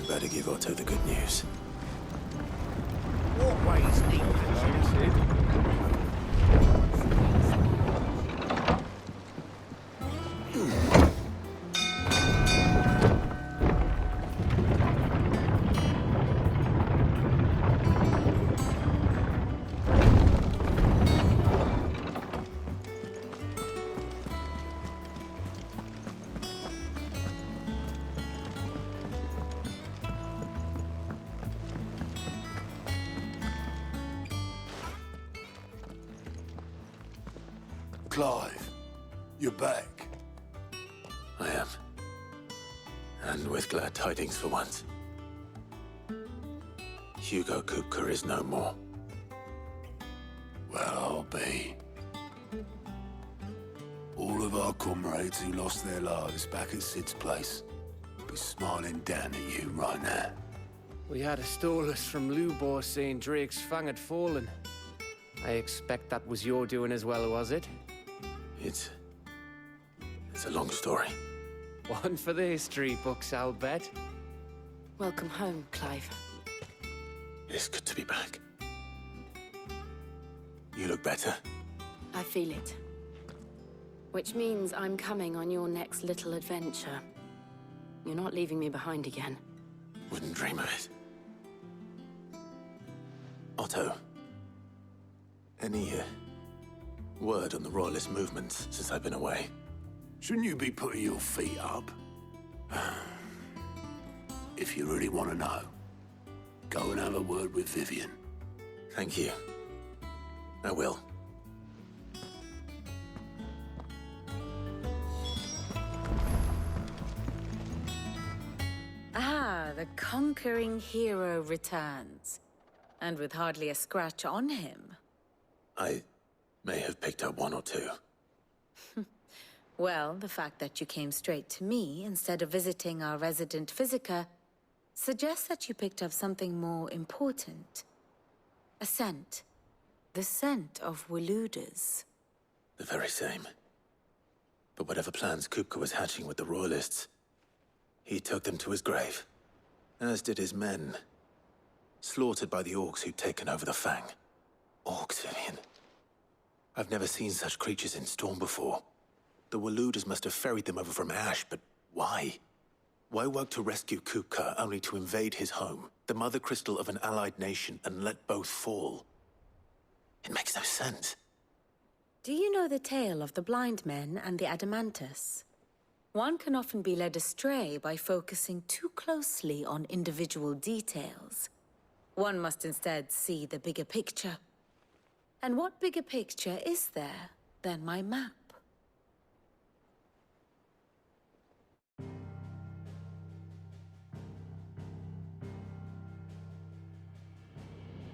better give Otto the good news. What ways need Clive, you're back. I am. And with glad tidings for once. Hugo Kupka is no more. Well, I'll be. All of our comrades who lost their lives back at Sid's place be smiling down at you right now. We had a stolus from Lubor saying Drake's fang had fallen. I expect that was your doing as well, was it? It's a long story. One for the history books, I'll bet. Welcome home, Clive. It's good to be back. You look better. I feel it. Which means I'm coming on your next little adventure. You're not leaving me behind again. Wouldn't dream of it. Otto. Any word on the Royalist movements since I've been away? Shouldn't you be putting your feet up? If you really want to know, go and have a word with Vivian. Thank you. I will. Ah, the conquering hero returns. And with hardly a scratch on him. I may have picked up one or two. Well, the fact that you came straight to me instead of visiting our resident physiker suggests that you picked up something more important. A scent. The scent of Waludas. The very same. But whatever plans Kupka was hatching with the Royalists, he took them to his grave. As did his men. Slaughtered by the orcs who'd taken over the Fang. Orcs, Vivian. I've never seen such creatures in Storm before. The Waludas must have ferried them over from Ash, but why? Why work to rescue Kupka only to invade his home, the mother crystal of an allied nation, and let both fall? It makes no sense. Do you know the tale of the blind men and the Adamantus? One can often be led astray by focusing too closely on individual details. One must instead see the bigger picture. And what bigger picture is there than my map?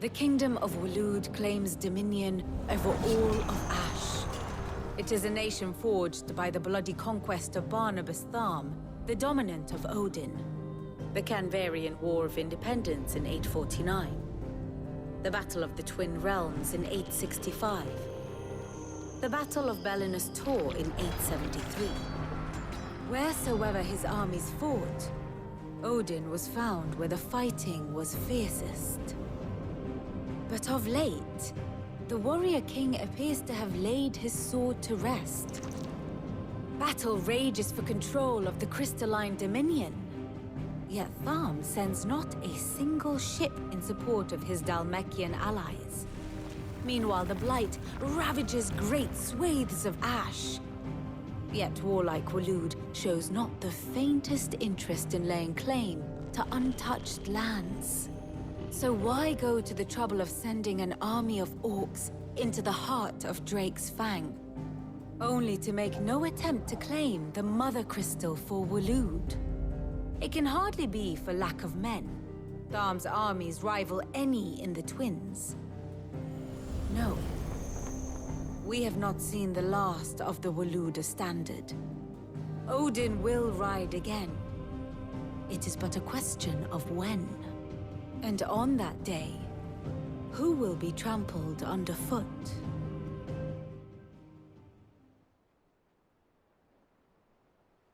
The Kingdom of Waloed claims dominion over all of Ash. It is a nation forged by the bloody conquest of Barnabas Tharm, the dominant of Odin. The Canvarian War of Independence in 849. The Battle of the Twin Realms in 865. The Battle of Belinus Tor in 873. Wheresoever his armies fought, Odin was found where the fighting was fiercest. But of late, the warrior king appears to have laid his sword to rest. Battle rages for control of the crystalline dominion. Yet Tharm sends not a single ship in support of his Dhalmekian allies. Meanwhile, the Blight ravages great swathes of Ash. Yet warlike Waloed shows not the faintest interest in laying claim to untouched lands. So why go to the trouble of sending an army of orcs into the heart of Drake's Fang, only to make no attempt to claim the Mother Crystal for Waloed? It can hardly be for lack of men. Tharm's armies rival any in the Twins. No. We have not seen the last of the Waluda standard. Odin will ride again. It is but a question of when. And on that day, who will be trampled underfoot?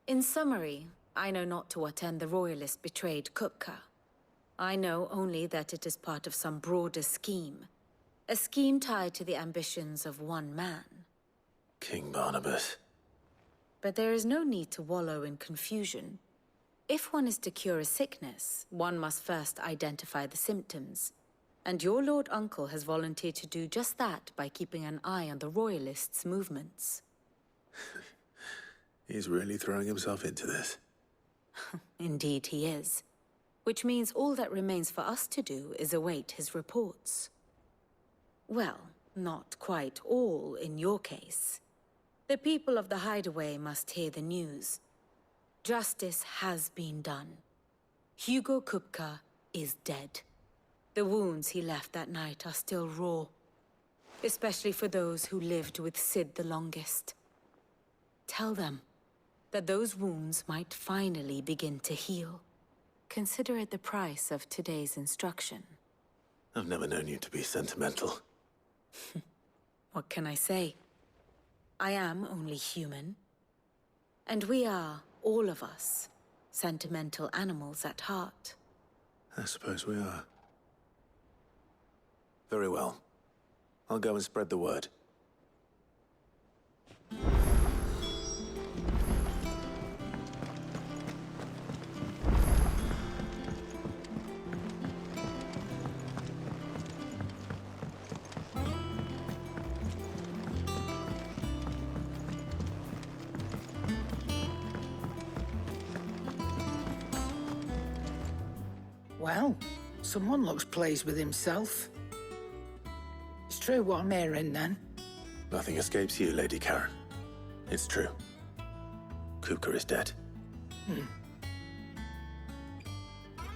In summary, I know not to what end the Royalists betrayed Kupka. I know only that it is part of some broader scheme. A scheme tied to the ambitions of one man. King Barnabas. But there is no need to wallow in confusion. If one is to cure a sickness, one must first identify the symptoms. And your Lord Uncle has volunteered to do just that by keeping an eye on the Royalists' movements. He's really throwing himself into this. Indeed he is. Which means all that remains for us to do is await his reports. Well, not quite all in your case. The people of the Hideaway must hear the news. Justice has been done. Hugo Kupka is dead. The wounds he left that night are still raw. Especially for those who lived with Sid the longest. Tell them that those wounds might finally begin to heal. Consider it the price of today's instruction. I've never known you to be sentimental. What can I say? I am only human. And we are, all of us, sentimental animals at heart. I suppose we are. Very well. I'll go and spread the word. Well, someone looks pleased with himself. It's true what I'm hearing, then. Nothing escapes you, Lady Karen. It's true. Kupka is dead.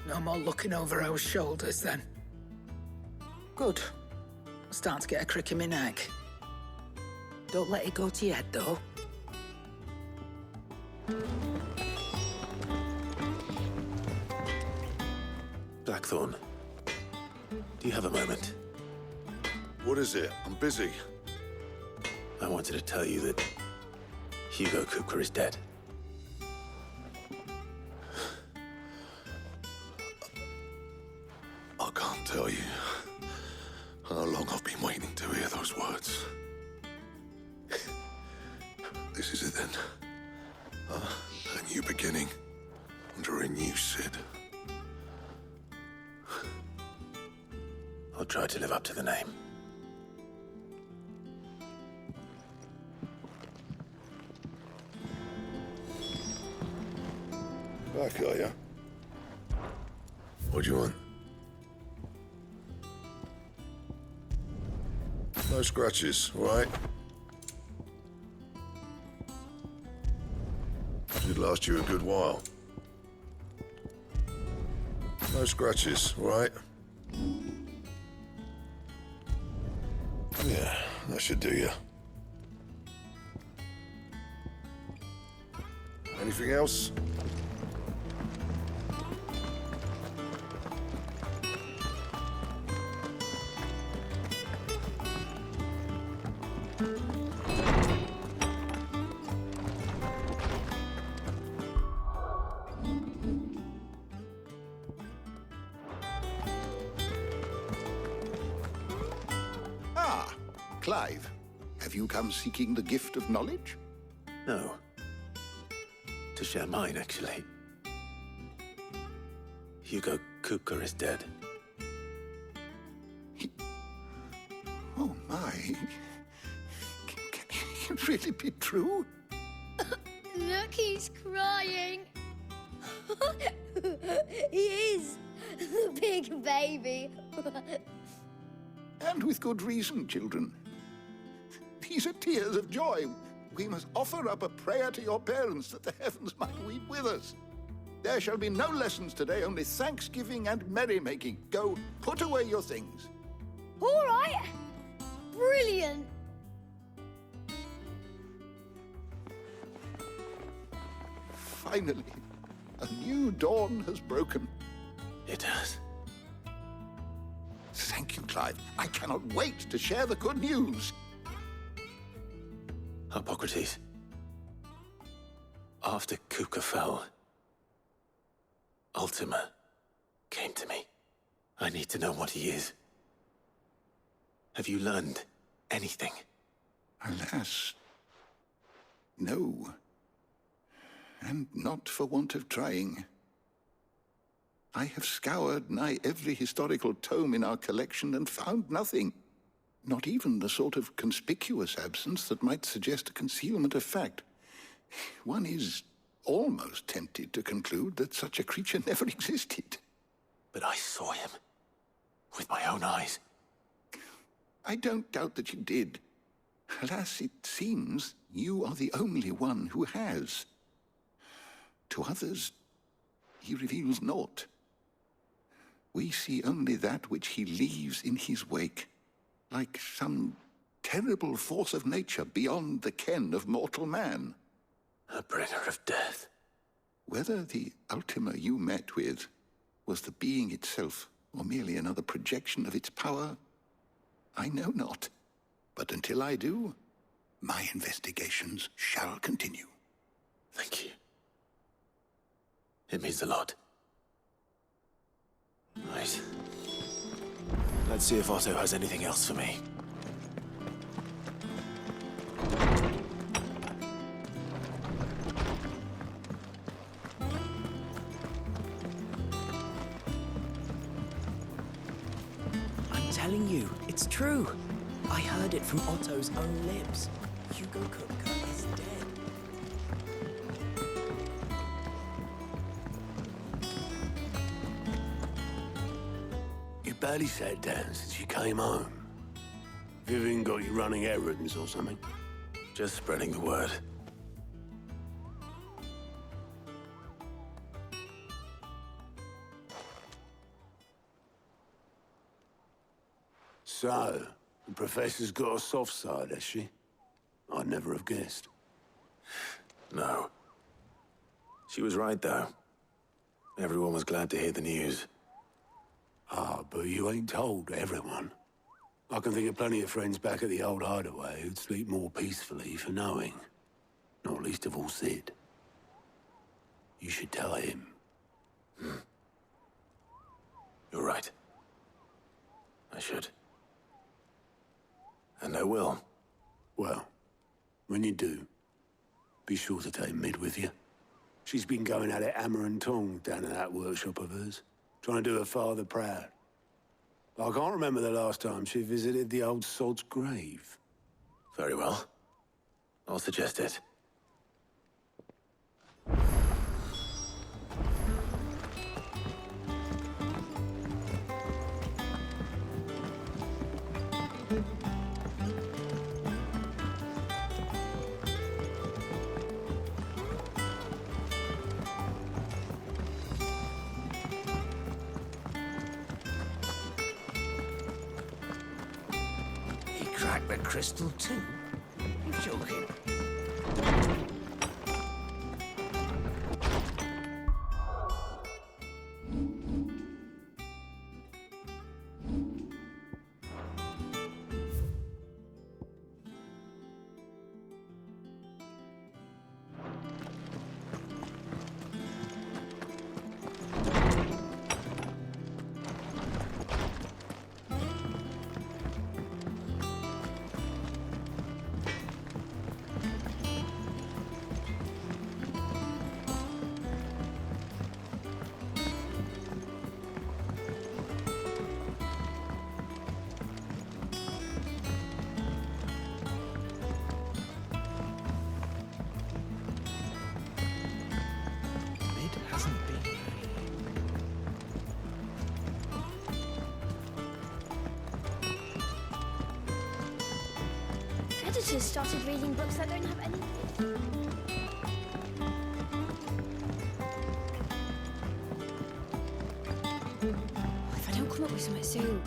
No more looking over our shoulders, then. Good. I'm starting to get a crick in my neck. Don't let it go to your head, though. Blackthorn, do you have a moment? What is it? I'm busy. I wanted to tell you that Hugo Kupka is dead. I can't tell you how long I've been waiting to hear those words. This is it then. A new beginning under a new Sid. I'll try to live up to the name. Back, are ya? What do you want? No scratches, all right? Should last you a good while. No scratches, all right? Yeah, that should do you. Anything else? Clive, have you come seeking the gift of knowledge? No. To share mine, actually. Hugo Kupka is dead. Oh, my. Can it really be true? Look, he's crying. He is. The big baby. And with good reason, children. These are tears of joy. We must offer up a prayer to your parents that the heavens might weep with us. There shall be no lessons today, only thanksgiving and merrymaking. Go, put away your things. All right. Brilliant. Finally, a new dawn has broken. It has. Thank you, Clive. I cannot wait to share the good news. Hippocrates. After Kupka fell, Ultima came to me. I need to know what he is. Have you learned anything? Alas, no. And not for want of trying. I have scoured nigh every historical tome in our collection and found nothing. Not even the sort of conspicuous absence that might suggest a concealment of fact. One is almost tempted to conclude that such a creature never existed. But I saw him. With my own eyes. I don't doubt that you did. Alas, it seems you are the only one who has. To others, he reveals naught. We see only that which he leaves in his wake, like some terrible force of nature beyond the ken of mortal man. A bringer of death. Whether the Ultima you met with was the being itself, or merely another projection of its power, I know not. But until I do, my investigations shall continue. Thank you. It means a lot. Right. Let's see if Otto has anything else for me. I'm telling you, it's true. I heard it from Otto's own lips. Hugo Kupka is dead. You barely sat down since you came home. Vivian got you running errands or something? Just spreading the word. So, the Professor's got a soft side, has she? I'd never have guessed. No. She was right, though. Everyone was glad to hear the news. Ah, but you ain't told everyone. I can think of plenty of friends back at the old hideaway who'd sleep more peacefully for knowing. Not least of all Sid. You should tell him. You're right. I should. And I will. Well, when you do, be sure to take Mid with you. She's been going at it hammer and tongs down in that workshop of hers, trying to do her father proud. I can't remember the last time she visited the old sod's grave. Very well. I'll suggest it. He cracked the crystal too? You're joking. Editors started reading books that don't have anything. If I don't come up with something soon.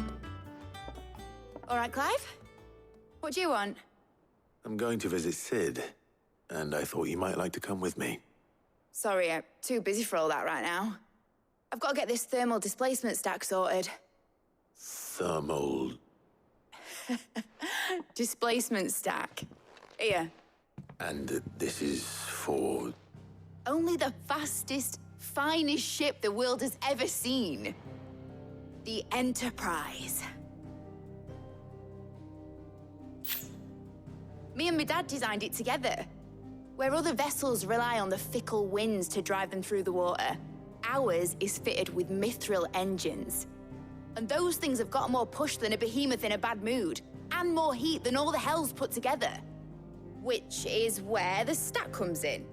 All right, Clive? What do you want? I'm going to visit Sid, and I thought you might like to come with me. Sorry, I'm too busy for all that right now. I've got to get this thermal displacement stack sorted. Thermal... Displacement stack. Here. And this is for... Only the fastest, finest ship the world has ever seen. The Enterprise. Me and my dad designed it together. Where other vessels rely on the fickle winds to drive them through the water, ours is fitted with mithril engines. And those things have got more push than a behemoth in a bad mood, and more heat than all the hells put together. Which is where the stack comes in.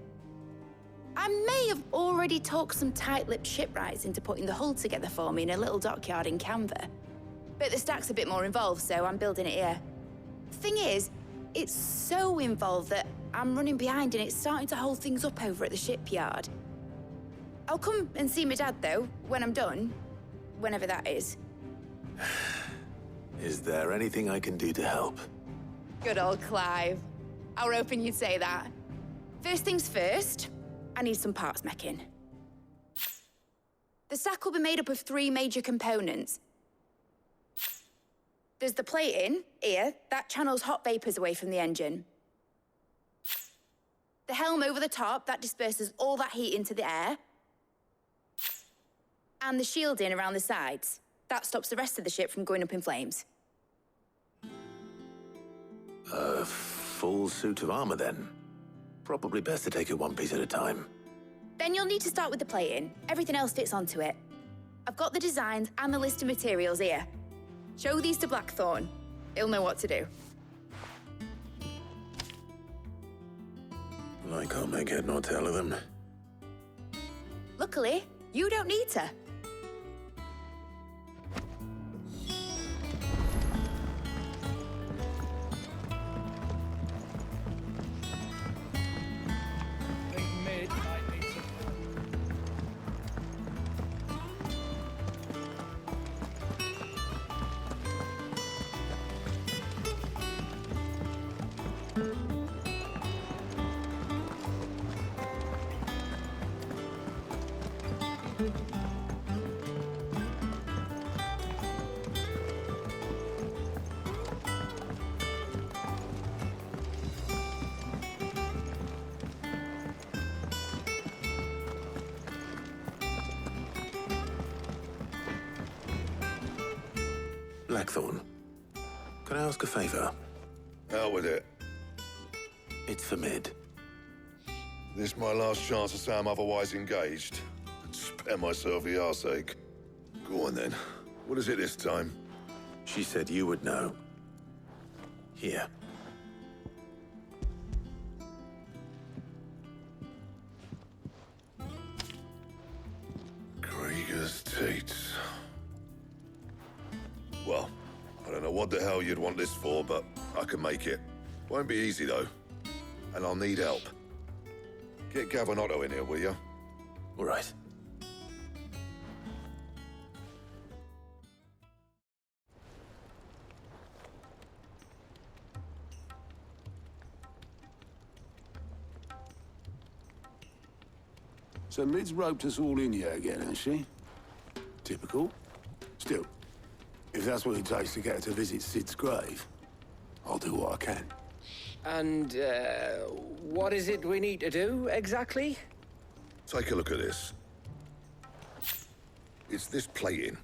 I may have already talked some tight-lipped shipwrights into putting the hull together for me in a little dockyard in Canva. But the stack's a bit more involved, so I'm building it here. Thing is, it's so involved that I'm running behind and it's starting to hold things up over at the shipyard. I'll come and see my dad, though, when I'm done. Whenever that is. Is there anything I can do to help? Good old Clive. I were hoping you'd say that. First things first, I need some parts meching. The stack will be made up of 3 major components. There's the plating, here, that channels hot vapors away from the engine. The helm over the top, that disperses all that heat into the air. And the shielding around the sides. That stops the rest of the ship from going up in flames. A full suit of armor, then? Probably best to take it one piece at a time. Then you'll need to start with the plating. Everything else fits onto it. I've got the designs and the list of materials here. Show these to Blackthorn. He'll know what to do. I can't make head nor tail of them. Luckily, you don't need to. Blackthorn, can I ask a favor? Out with it. It's for Mid. This my last chance to say I'm otherwise engaged. Spare myself the arseache. Go on then. What is it this time? She said you would know. Here. Krieger's teats. Well, I don't know what the hell you'd want this for, but I can make it. Won't be easy, though. And I'll need help. Get Gav and Otto in here, will you? All right. So Mid's roped us all in here again, has she? Typical. Still, if that's what it takes to get her to visit Sid's grave, I'll do what I can. And, what is it we need to do, exactly? Take a look at this. It's this plating.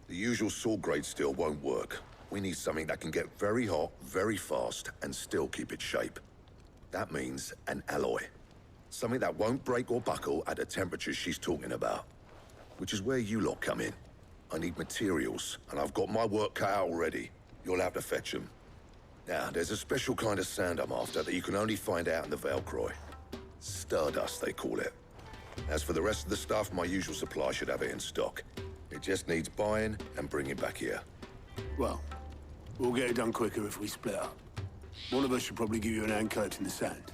The usual sword-grade steel won't work. We need something that can get very hot, very fast, and still keep its shape. That means an alloy. Something that won't break or buckle at the temperatures she's talking about. Which is where you lot come in. I need materials, and I've got my work cut out already. You'll have to fetch them. Now, there's a special kind of sand I'm after that you can only find out in the Velcroy. Stardust, they call it. As for the rest of the stuff, my usual supply should have it in stock. It just needs buying and bringing back here. Well, we'll get it done quicker if we split up. One of us should probably give you an hand collecting the sand.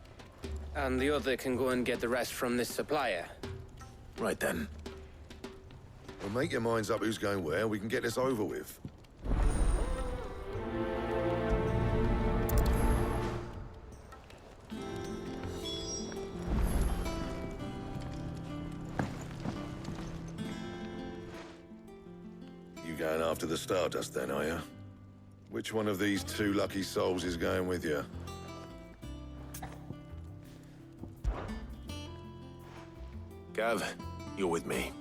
And the other can go and get the rest from this supplier. Right then. Well, make your minds up who's going where, we can get this over with. You going after the Stardust then, are you? Which one of these 2 lucky souls is going with you? Gav, You're with me.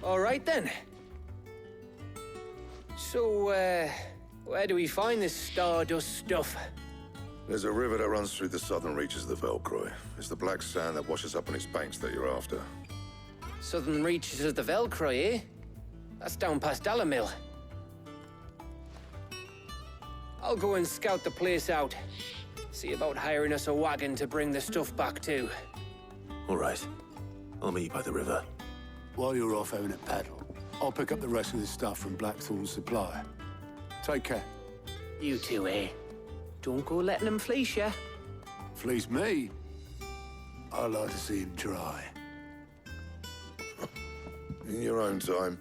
All right, then. So, where do we find this Stardust stuff? There's a river that runs through the southern reaches of the Velcroy. It's the black sand that washes up on its banks that you're after. Southern reaches of the Velcroy, eh? That's down past Dalamil. I'll go and scout the place out. See about hiring us a wagon to bring the stuff back to. All right. I'll meet you by the river. While you're off having a paddle, I'll pick up the rest of the stuff from Blackthorn's supply. Take care. You two, eh? Don't go letting them fleece ya. Fleece me? I like to see him try. In your own time.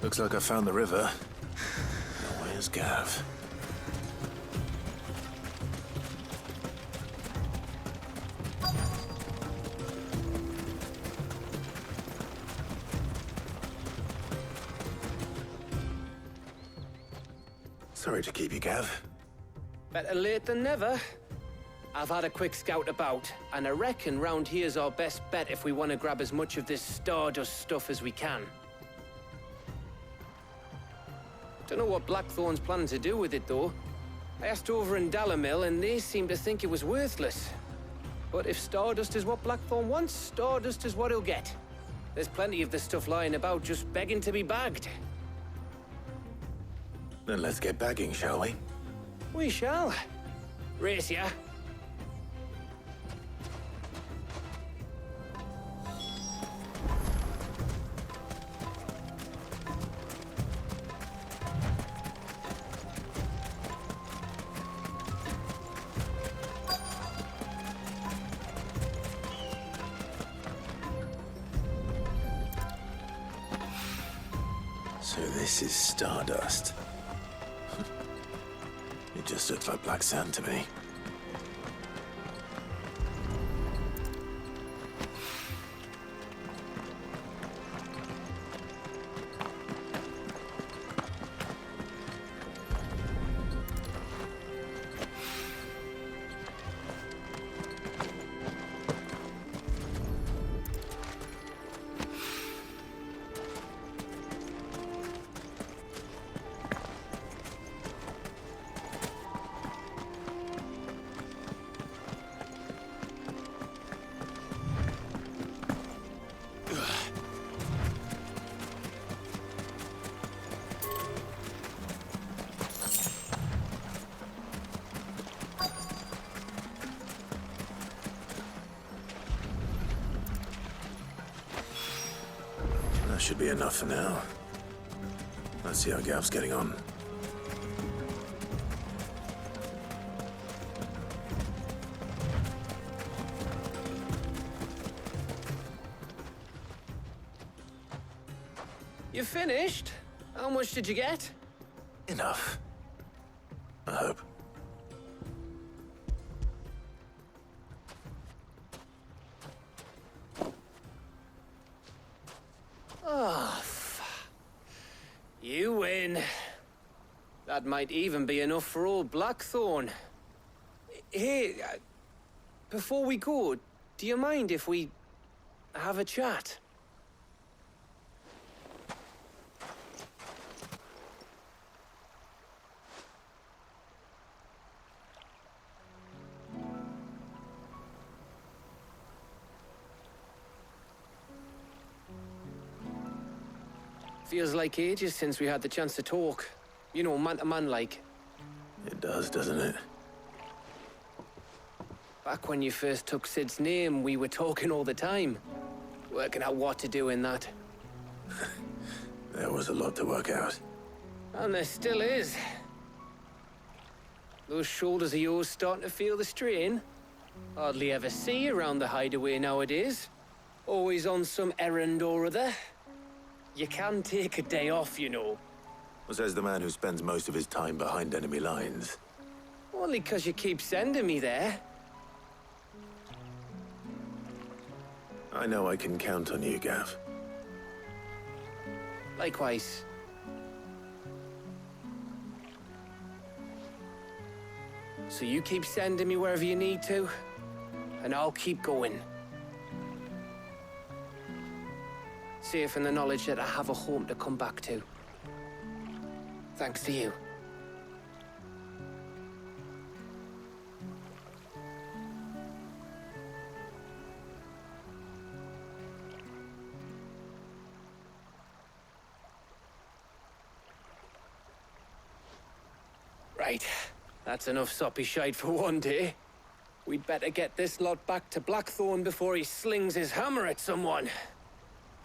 Looks like I found the river. Now where's Gav? Sorry to keep you, Gav. Better late than never. I've had a quick scout about, and I reckon round here's our best bet if we want to grab as much of this Stardust stuff as we can. Don't know what Blackthorn's planning to do with it, though. I asked over in Dalamil, and they seem to think it was worthless. But if Stardust is what Blackthorn wants, Stardust is what he'll get. There's plenty of this stuff lying about, just begging to be bagged. Then let's get bagging, shall we? We shall. Race ya. So this is Stardust. It just looks like black sand to me. That should be enough for now. Let's see how Gav's getting on. You finished? How much did you get? Enough. I hope. Oh, you win. That might even be enough for old Blackthorn. Hey, before we go, do you mind if we have a chat? Feels like ages since we had the chance to talk. You know, man to man like. It does, doesn't it? Back when you first took Sid's name, we were talking all the time. working out what to do in that. There was a lot to work out. And there still is. Those shoulders of yours starting to feel the strain? Hardly ever see you around the hideaway nowadays. Always on some errand or other. You can take a day off, you know. Says the man who spends most of his time behind enemy lines. Only 'cause you keep sending me there. I know I can count on you, Gav. Likewise. So you keep sending me wherever you need to, and I'll keep going. Safe in the knowledge that I have a home to come back to. Thanks to you. Right. That's enough soppy shite for one day. We'd better get this lot back to Blackthorn before he slings his hammer at someone.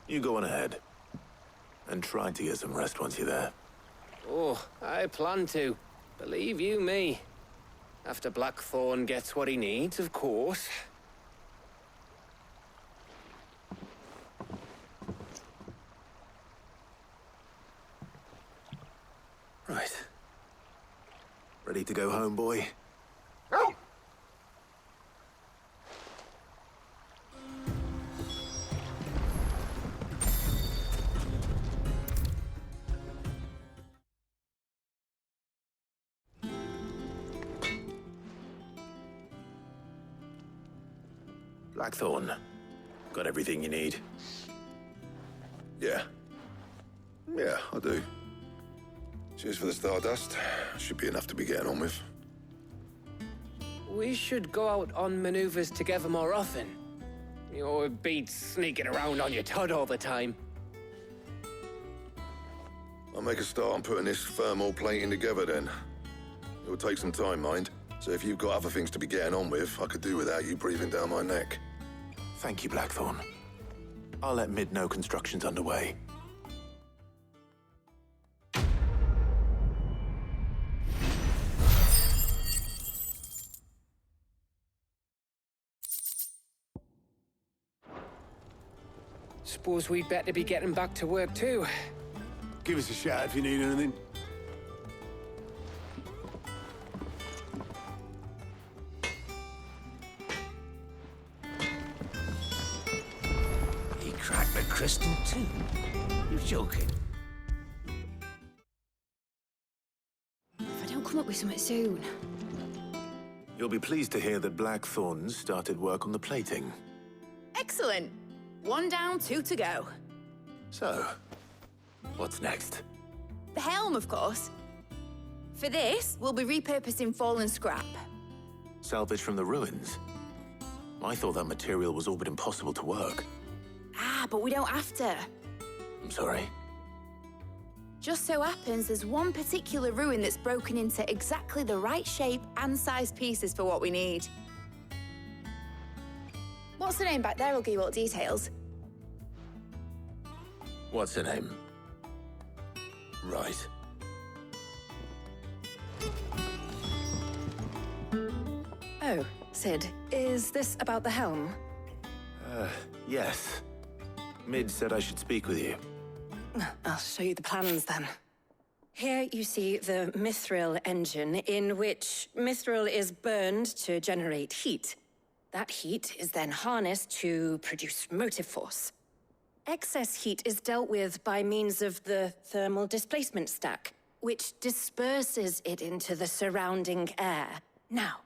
You go on ahead. And try to get some rest once you're there. Oh, I plan to. Believe you me. After Blackthorn gets what he needs, of course. Right. Ready to go home, boy? Blackthorn. Got everything you need? Yeah. Yeah, I do. Cheers for the stardust. Should be enough to be getting on with. We should go out on maneuvers together more often. You know, it beats sneaking around on your Todd all the time. I'll make a start on putting this thermal plating together then. It'll take some time, mind. So if you've got other things to be getting on with, I could do without you breathing down my neck. Thank you, Blackthorn. I'll let Mid know construction's underway. Suppose we'd better be getting back to work too. Give us a shout if you need anything. He cracked the crystal too. You're joking. If I don't come up with something soon. You'll be pleased to hear that Blackthorn started work on the plating. Excellent. 1 down, 2 to go. So, what's next? The helm, of course. For this, we'll be repurposing fallen scrap. Salvage from the ruins? I thought that material was all but impossible to work. Ah, but we don't have to. I'm sorry. Just so happens there's one particular ruin that's broken into exactly the right shape and size pieces for what we need. What's the name back there? I'll give you all the details. What's her name? Right. Oh, Sid, is this about the helm? Yes. Mid said I should speak with you. I'll show you the plans then. Here you see the mithril engine, in which mithril is burned to generate heat. That heat is then harnessed to produce motive force. Excess heat is dealt with by means of the thermal displacement stack, which disperses it into the surrounding air. Now,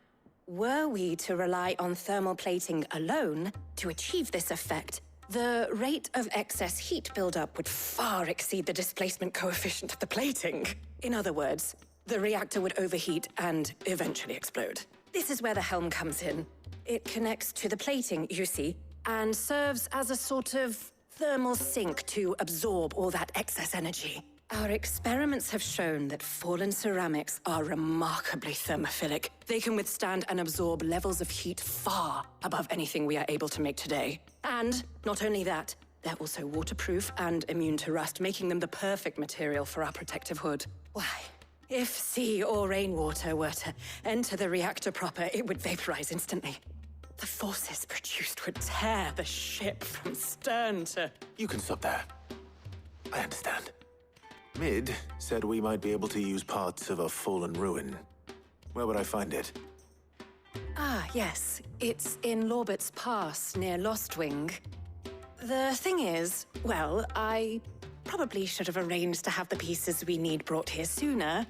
were we to rely on thermal plating alone to achieve this effect, the rate of excess heat buildup would far exceed the displacement coefficient of the plating. In other words, the reactor would overheat and eventually explode. This is where the helm comes in. It connects to the plating, you see, and serves as a sort of thermal sink to absorb all that excess energy. Our experiments have shown that fallen ceramics are remarkably thermophilic. They can withstand and absorb levels of heat far above anything we are able to make today. And not only that, they're also waterproof and immune to rust, making them the perfect material for our protective hood. Why? If sea or rainwater were to enter the reactor proper, it would vaporize instantly. The forces produced would tear the ship from stern to... You can stop there. I understand. Mid said we might be able to use parts of a fallen ruin. Where would I find it? Ah, yes. It's in Lorbert's Pass, near Lostwing. The thing is, well, I probably should have arranged to have the pieces we need brought here sooner.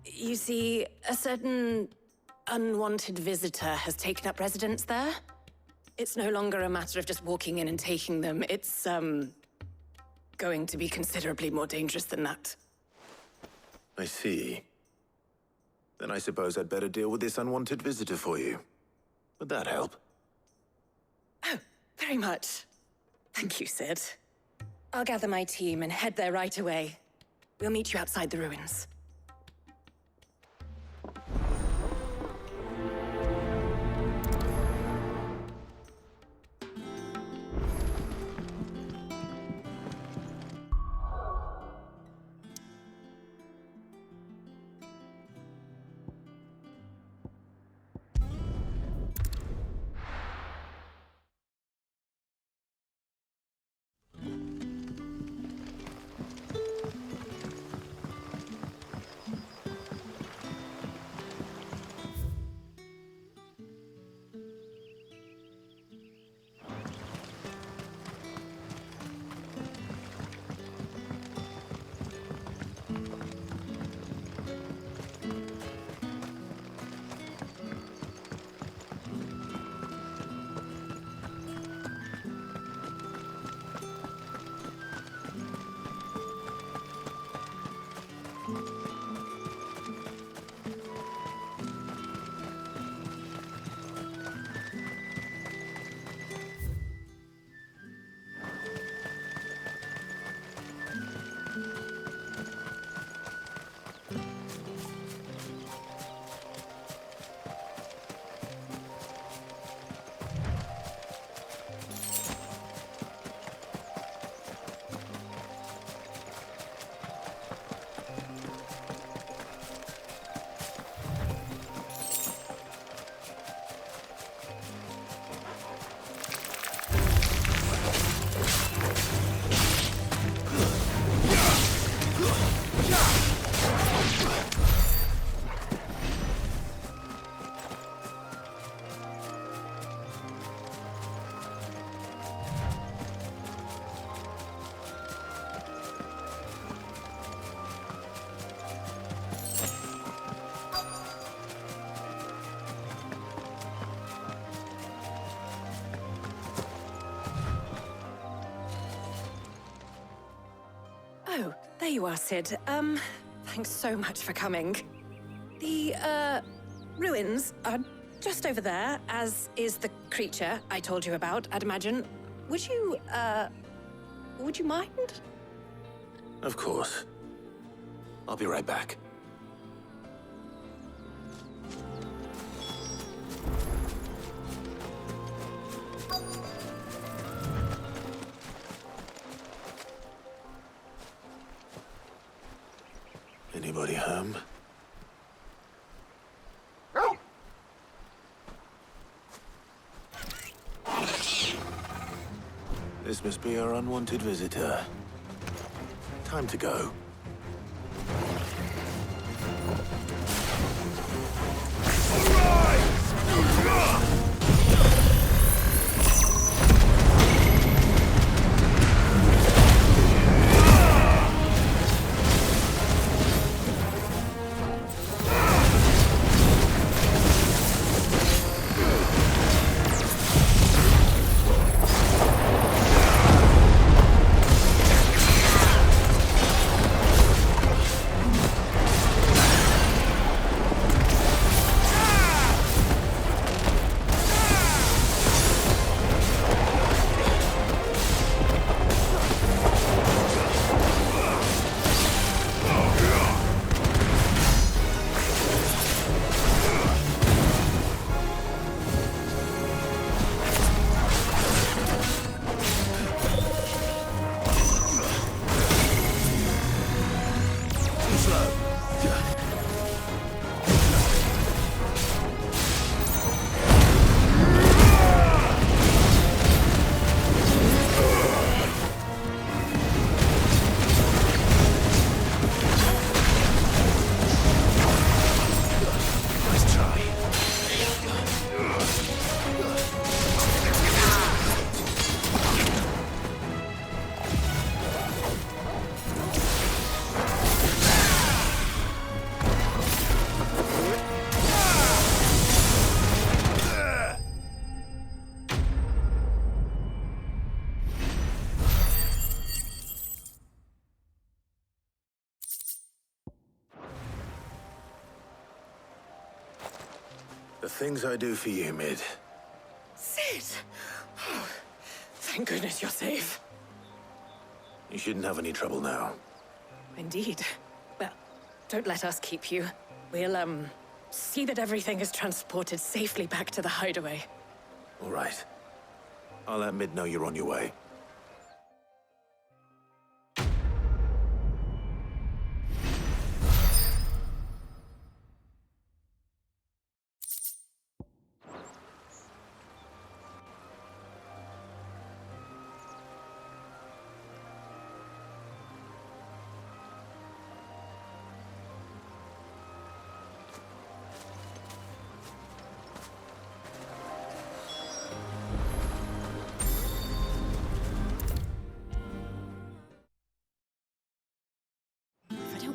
You see, a certain unwanted visitor has taken up residence there. It's no longer a matter of just walking in and taking them. It's, going to be considerably more dangerous than that. I see. Then I suppose I'd better deal with this unwanted visitor for you. Would that help? Oh, very much. Thank you, Sid. I'll gather my team and head there right away. We'll meet you outside the ruins. Oh, there you are, Sid. Thanks so much for coming. The, ruins are just over there, as is the creature I told you about, I'd imagine. Would you mind? Of course. I'll be right back. Anybody home? This must be our unwanted visitor. Time to go. The things I do for you, Mid. Sid! Oh, thank goodness you're safe. You shouldn't have any trouble now. Indeed. Well, don't let us keep you. We'll, see that everything is transported safely back to the hideaway. All right. I'll let Mid know you're on your way.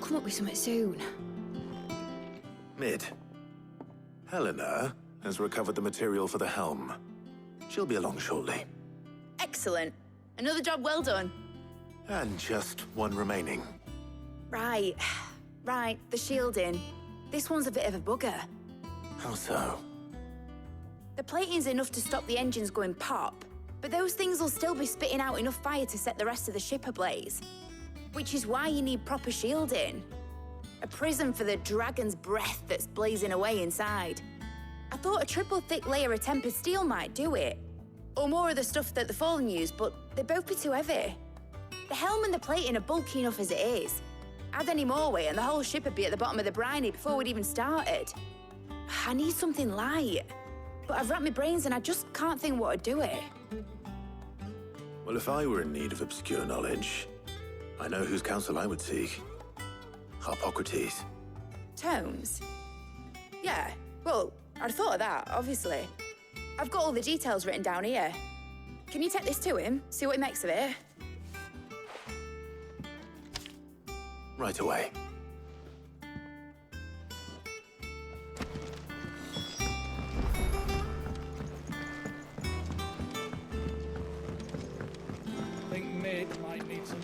Come up with something soon. Mid. Helena has recovered the material for the helm. She'll be along shortly. Excellent. Another job well done. And just one remaining. Right. Right, the shielding. This one's a bit of a bugger. How so? The plating's enough to stop the engines going pop, but those things will still be spitting out enough fire to set the rest of the ship ablaze. Which is why you need proper shielding. A prison for the dragon's breath that's blazing away inside. I thought a triple thick layer of tempered steel might do it. Or more of the stuff that the Fallen use, but they'd both be too heavy. The helm and the plating are bulky enough as it is. Add any more weight and the whole ship would be at the bottom of the briny before we'd even started. I need something light. But I've racked my brains and I just can't think what would do it. Well, if I were in need of obscure knowledge, I know whose counsel I would seek. Harpocrates. Tomes? Yeah, well, I'd thought of that, obviously. I've got all the details written down here. Can you take this to him, see what he makes of it? Right away. I think Mid might need some...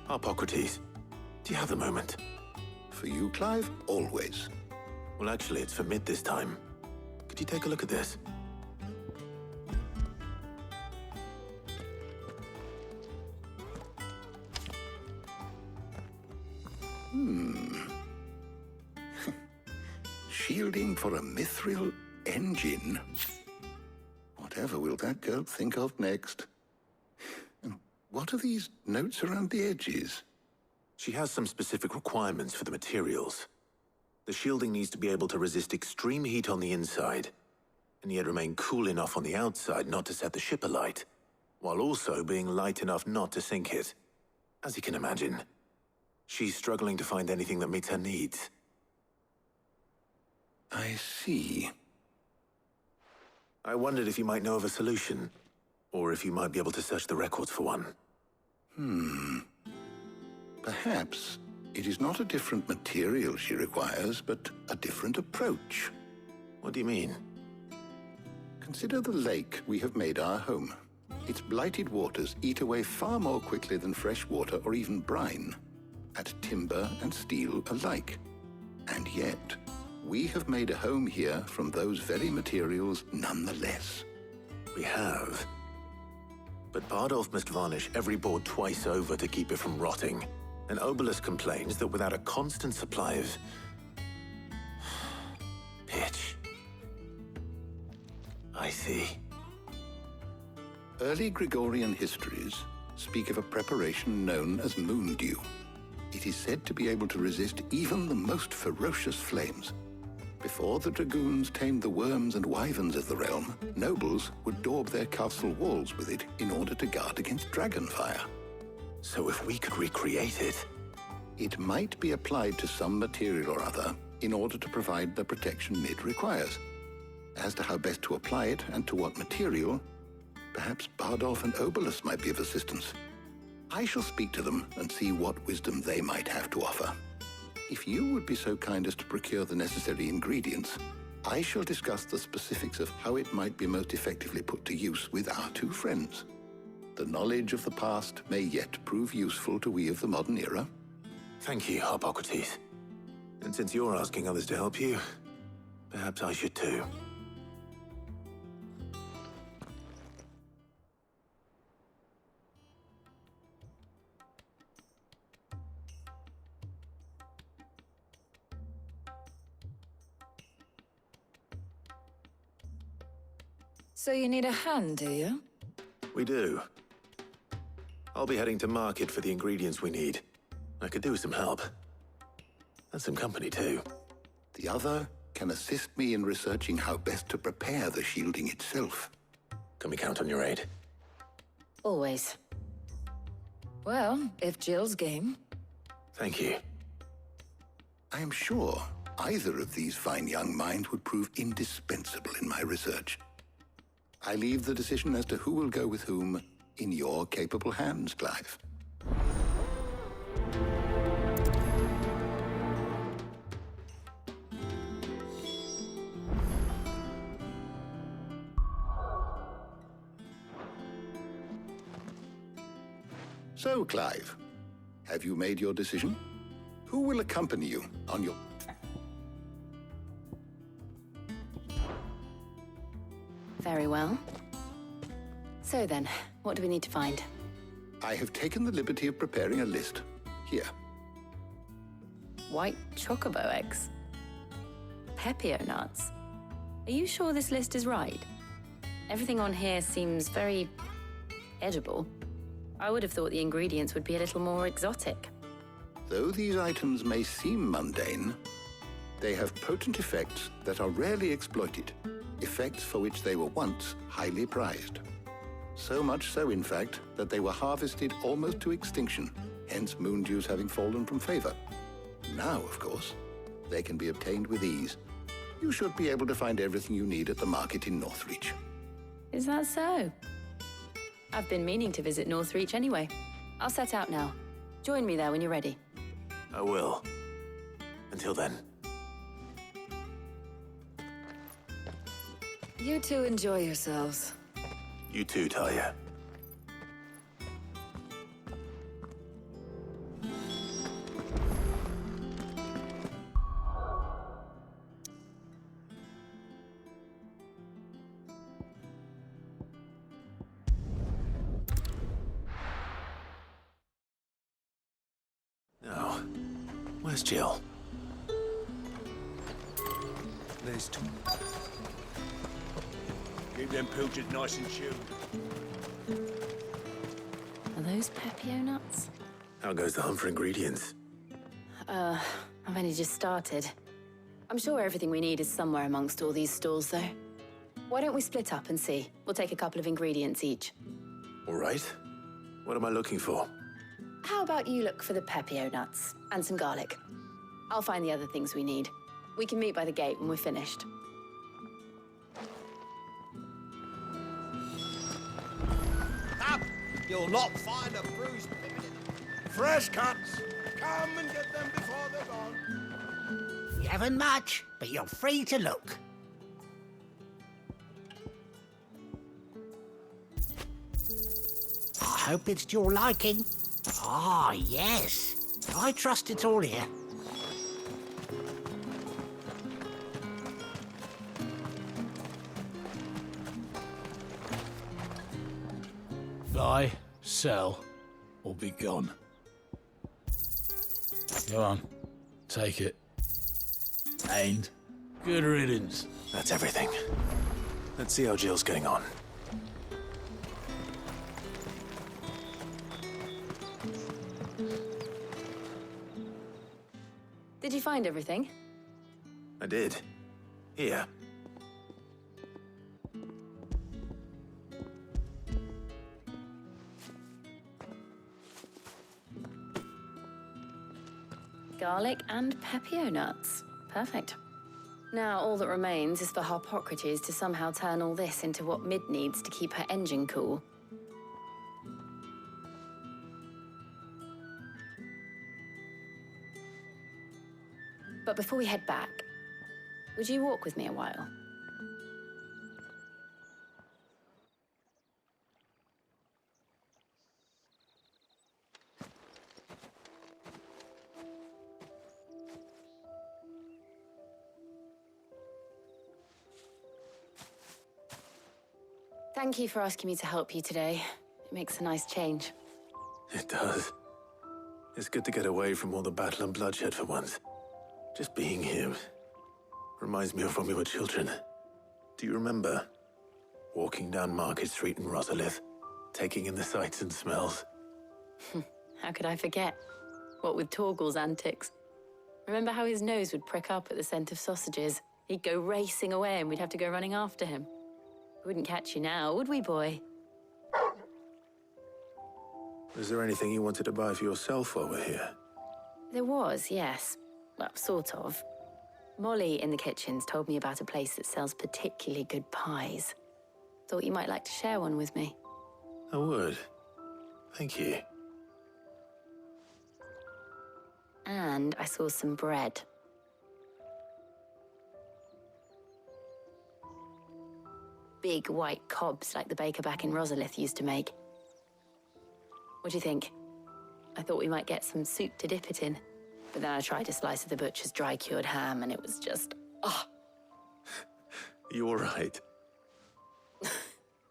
Harpocrates, do you have a moment? For you, Clive, always. Well, actually, it's for Mid this time. Could you take a look at this? Shielding for a mithril engine? Whatever will that girl think of next? And what are these notes around the edges? She has some specific requirements for the materials. The shielding needs to be able to resist extreme heat on the inside, and yet remain cool enough on the outside not to set the ship alight, while also being light enough not to sink it. As you can imagine, she's struggling to find anything that meets her needs. I see. I wondered if you might know of a solution, or if you might be able to search the records for one. Perhaps it is not a different material she requires, but a different approach. What do you mean? Consider the lake we have made our home. Its blighted waters eat away far more quickly than fresh water or even brine, at timber and steel alike. And yet, we have made a home here from those very materials nonetheless. We have. But Bardolph must varnish every board twice over to keep it from rotting. And Obelus complains that without a constant supply of... pitch. I see. Early Gregorian histories speak of a preparation known as moon dew. It is said to be able to resist even the most ferocious flames. Before the dragoons tamed the worms and wyverns of the realm, nobles would daub their castle walls with it in order to guard against dragon fire. So if we could recreate it... It might be applied to some material or other in order to provide the protection Mid requires. As to how best to apply it and to what material, perhaps Bardolph and Obolus might be of assistance. I shall speak to them and see what wisdom they might have to offer. If you would be so kind as to procure the necessary ingredients, I shall discuss the specifics of how it might be most effectively put to use with our two friends. The knowledge of the past may yet prove useful to we of the modern era. Thank you, Hippocrates. And since you're asking others to help you, perhaps I should too. So you need a hand, do you? We do. I'll be heading to market for the ingredients we need. I could do with some help. And some company, too. The other can assist me in researching how best to prepare the shielding itself. Can we count on your aid? Always. Well, if Jill's game. Thank you. I am sure either of these fine young minds would prove indispensable in my research. I leave the decision as to who will go with whom in your capable hands, Clive. So, Clive, have you made your decision? Who will accompany you on your... Very well. So then, what do we need to find? I have taken the liberty of preparing a list. Here. White chocobo eggs. Pepio nuts. Are you sure this list is right? Everything on here seems very... edible. I would have thought the ingredients would be a little more exotic. Though these items may seem mundane, they have potent effects that are rarely exploited, effects for which they were once highly prized. So much so, in fact, that they were harvested almost to extinction, hence moon dews having fallen from favor. Now, of course, they can be obtained with ease. You should be able to find everything you need at the market in Northreach. Is that so? I've been meaning to visit Northreach anyway. I'll set out now. Join me there when you're ready. I will. Until then. You two enjoy yourselves. You too, Talia. Now, where's Jill? There's two. Keep them pilchers nice and chilled. Are those Pepio nuts? How goes the hunt for ingredients? I've only just started. I'm sure everything we need is somewhere amongst all these stalls, though. Why don't we split up and see? We'll take a couple of ingredients each. All right. What am I looking for? How about you look for the Pepio nuts and some garlic? I'll find the other things we need. We can meet by the gate when we're finished. Up! You'll not find a bruised pig. Fresh cuts! Come and get them before they're gone. You haven't much, but you're free to look. I hope it's to your liking. Ah, yes. I trust it's all here. Buy, sell, or be gone. Go on, take it. And good riddance. That's everything. Let's see how Jill's getting on. Did you find everything? I did. Here. Garlic and pepio nuts. Perfect. Now all that remains is for Harpocrates to somehow turn all this into what Mid needs to keep her engine cool. But before we head back, would you walk with me a while? Thank you for asking me to help you today. It makes a nice change. It does. It's good to get away from all the battle and bloodshed for once. Just being here reminds me of when we were children. Do you remember? Walking down Market Street in Rosalith, taking in the sights and smells. How could I forget? What with Torgal's antics. Remember how his nose would prick up at the scent of sausages? He'd go racing away and we'd have to go running after him. We wouldn't catch you now, would we, boy? Was there anything you wanted to buy for yourself while we're here? There was, yes. Well, sort of. Molly in the kitchens told me about a place that sells particularly good pies. Thought you might like to share one with me. I would. Thank you. And I saw some bread. Big white cobs like the baker back in Rosalith used to make. What do you think? I thought we might get some soup to dip it in. But then I tried a slice of the butcher's dry-cured ham, and it was just... ah! You all right?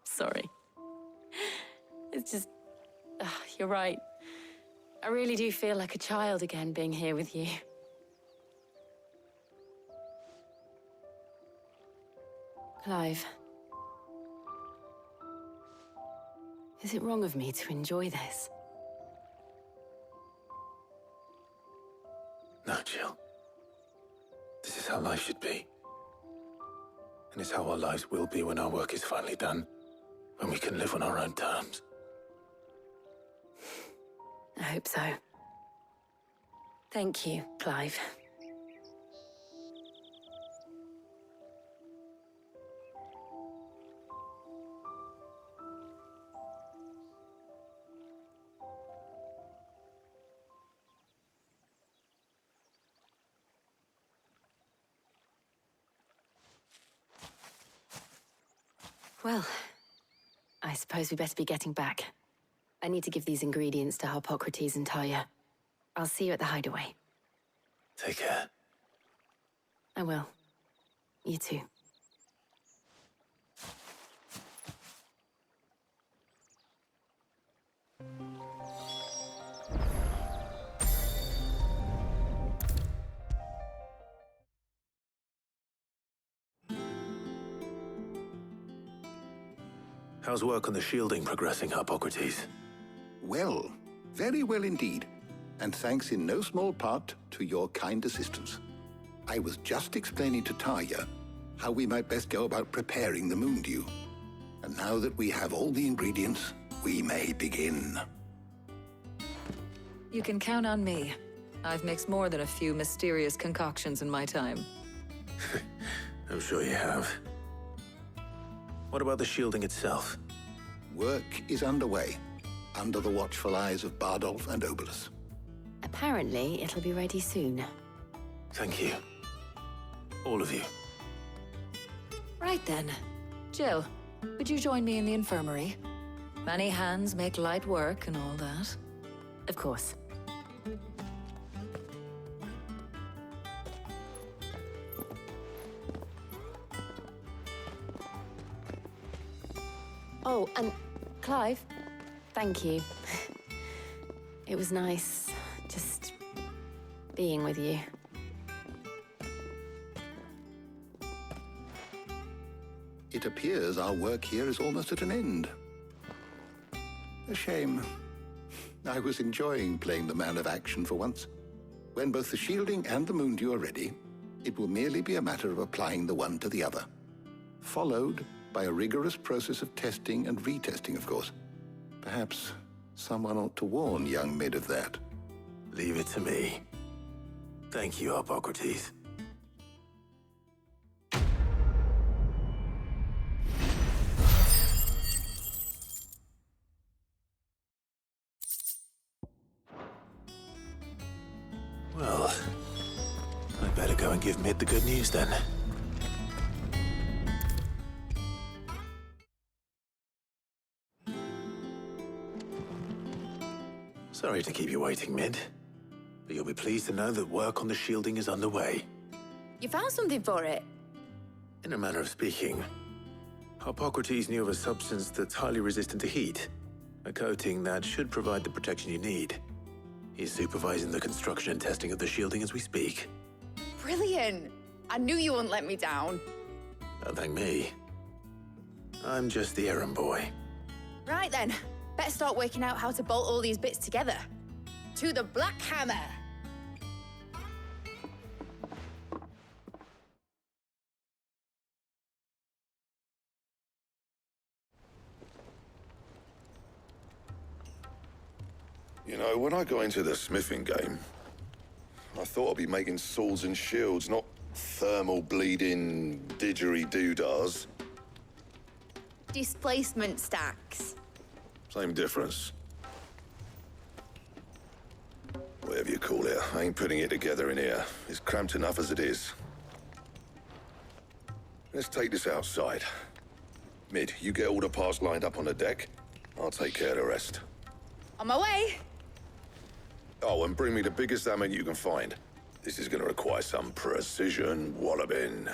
Sorry. It's just... you're right. I really do feel like a child again being here with you. Clive. Is it wrong of me to enjoy this? No, Jill. This is how life should be. And it's how our lives will be when our work is finally done. When we can live on our own terms. I hope so. Thank you, Clive. Well, I suppose we better be getting back. I need to give these ingredients to Harpocrates and Talia. I'll see you at the hideaway. Take care. I will. You too. How's work on the shielding progressing, Harpocrates? Well, very well indeed. And thanks in no small part to your kind assistance. I was just explaining to Talia how we might best go about preparing the moon dew. And now that we have all the ingredients, we may begin. You can count on me. I've mixed more than a few mysterious concoctions in my time. I'm sure you have. What about the shielding itself? Work is underway, under the watchful eyes of Bardolph and Obolus. Apparently, it'll be ready soon. Thank you. All of you. Right then. Jill, would you join me in the infirmary? Many hands make light work and all that. Of course. Oh, and Clive, thank you. It was nice just being with you. It appears our work here is almost at an end. A shame. I was enjoying playing the man of action for once. When both the shielding and the moon dew are ready, It will merely be a matter of applying the one to the other, followed by a rigorous process of testing and retesting, of course. Perhaps someone ought to warn young Mid of that. Leave it to me. Thank you, Hippocrates. Well, I'd better go and give Mid the good news then. Sorry to keep you waiting, Mid, but you'll be pleased to know that work on the shielding is underway. You found something for it? In a manner of speaking, Hippocrates knew of a substance that's highly resistant to heat, a coating that should provide the protection you need. He's supervising the construction and testing of the shielding as we speak. Brilliant! I knew you wouldn't let me down. Don't thank me. I'm just the errand boy. Right then, better start working out how to bolt all these bits together. To the Black Hammer! You know, when I got into the smithing game, I thought I'd be making swords and shields, not thermal bleeding didgeridoo-dahs. Displacement stacks. Same difference. Whatever you call it, I ain't putting it together in here. It's cramped enough as it is. Let's take this outside. Mid, you get all the parts lined up on the deck. I'll take care of the rest. On my way! Oh, and bring me the biggest hammer you can find. This is gonna require some precision walloping.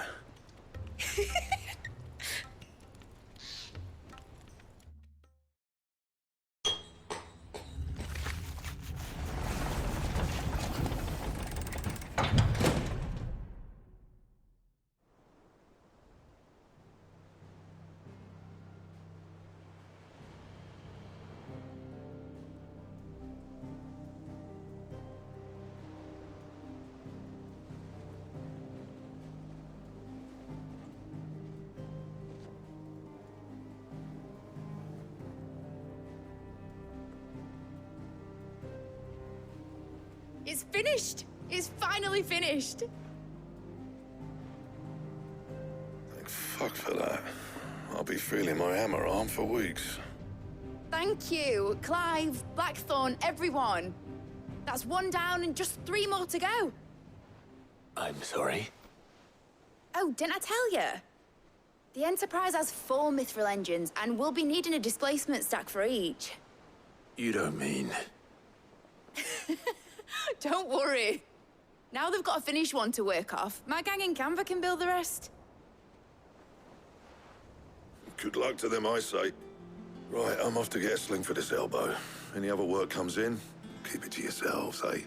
It's finished! It's finally finished! Thank fuck for that. I'll be feeling my hammer arm for weeks. Thank you, Clive, Blackthorn, everyone. That's one down and just 3 more to go. I'm sorry. Oh, didn't I tell you? The Enterprise has 4 mithril engines, and we'll be needing a displacement stack for each. You don't mean... Don't worry. Now they've got a finished one to work off, my gang in Canva can build the rest. Good luck to them, I say. Right, I'm off to get a sling for this elbow. Any other work comes in, keep it to yourselves, eh?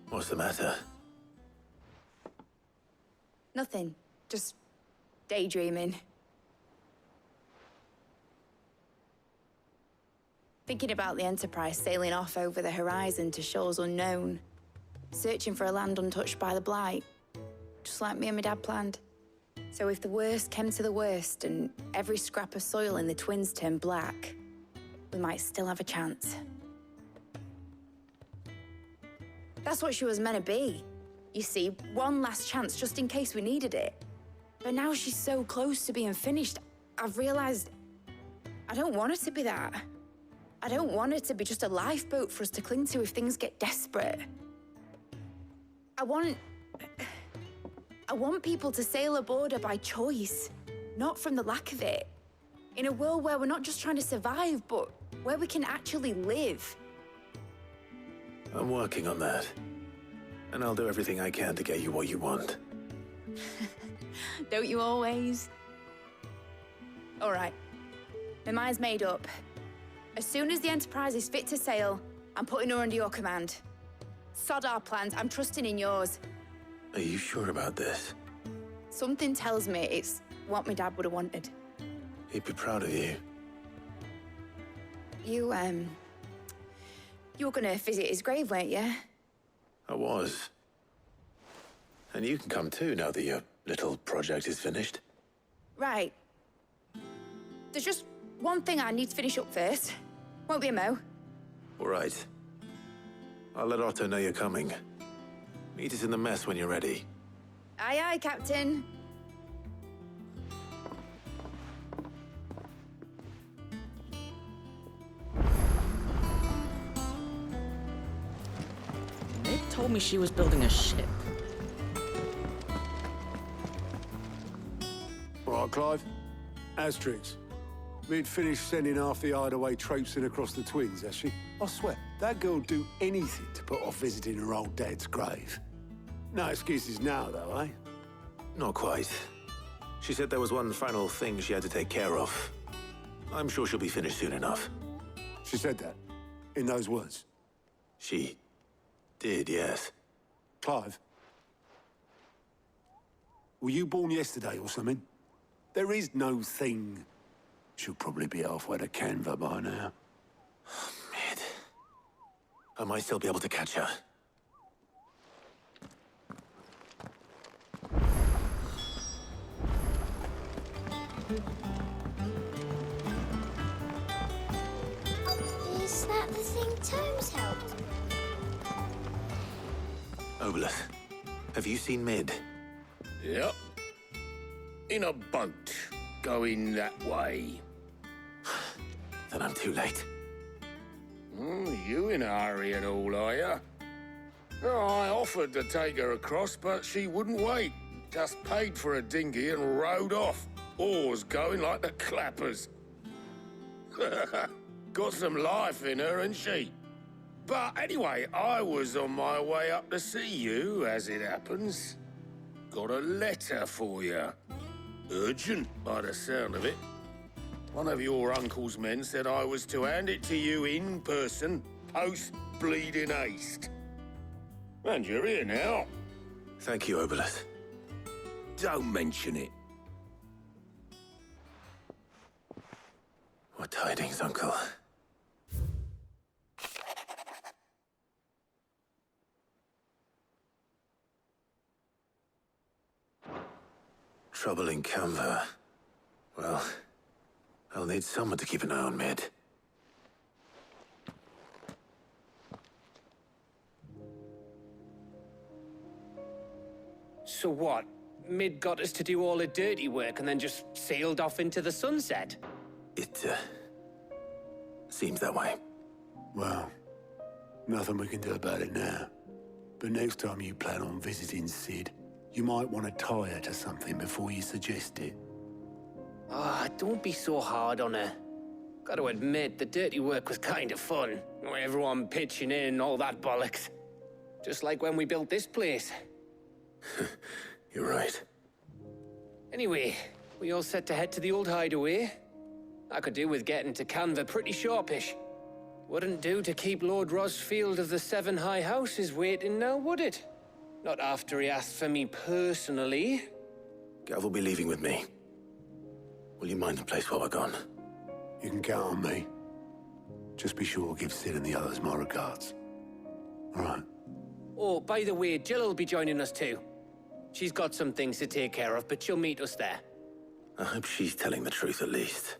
What's the matter? Nothing. Just daydreaming. Thinking about the Enterprise sailing off over the horizon to shores unknown. Searching for a land untouched by the Blight. Just like me and my dad planned. So if the worst came to the worst and every scrap of soil in the Twins turned black, we might still have a chance. That's what she was meant to be. You see, one last chance just in case we needed it. But now she's so close to being finished, I've realized I don't want her to be that. I don't want her to be just a lifeboat for us to cling to if things get desperate. I want people to sail aboard her by choice, not from the lack of it. In a world where we're not just trying to survive, but where we can actually live. I'm working on that. And I'll do everything I can to get you what you want. Don't you always? All right. My mind's made up. As soon as the Enterprise is fit to sail, I'm putting her under your command. Sod our plans, I'm trusting in yours. Are you sure about this? Something tells me it's what my dad would have wanted. He'd be proud of you. You were gonna visit his grave, weren't you? I was. And you can come too, now that your little project is finished. Right. There's just one thing I need to finish up first. Won't be a mo. All right. I'll let Otto know you're coming. Meet us in the mess when you're ready. Aye, aye, Captain. They told me she was building a ship. All right, Clive. Asterix. We'd finished sending half the hideaway traipsing across the twins, has she? I swear, that girl'd do anything to put off visiting her old dad's grave. No excuses now, though, eh? Not quite. She said there was one final thing she had to take care of. I'm sure she'll be finished soon enough. She said that? In those words? She did, yes. Clive? Were you born yesterday or something? There is no thing. She'll probably be halfway to Canva by now. Mid. I might still be able to catch her. Is that the thing Tomes helped? Obolus, have you seen Mid? Yep. In a boat, going that way. Then I'm too late. You in a hurry at all, are you? Oh, I offered to take her across, but she wouldn't wait. Just paid for a dinghy and rowed off. Oars going like the clappers. Got some life in her, ain't she? But anyway, I was on my way up to see you, as it happens. Got a letter for you. Urgent, by the sound of it. One of your uncle's men said I was to hand it to you in person, post-bleeding haste. And you're here now. Thank you, Obolus. Don't mention it. What tidings, Uncle? Trouble in Canva. Well, I'll need someone to keep an eye on Mid. So what? Mid got us to do all the dirty work and then just sailed off into the sunset? It, seems that way. Well, nothing we can do about it now. But next time you plan on visiting Sid, you might want to tie her to something before you suggest it. Ah, don't be so hard on her. Gotta admit, the dirty work was kind of fun. Everyone pitching in and all that bollocks. Just like when we built this place. You're right. Anyway, we all set to head to the old hideaway. I could do with getting to Canva pretty sharpish. Wouldn't do to keep Lord Rosfield of the Seven High Houses waiting now, would it? Not after he asked for me personally. Gav will be leaving with me. Will you mind the place while we're gone? You can count on me. Just be sure to give Sid and the others my regards. All right. Oh, by the way, Jill will be joining us too. She's got some things to take care of, but she'll meet us there. I hope she's telling the truth at least.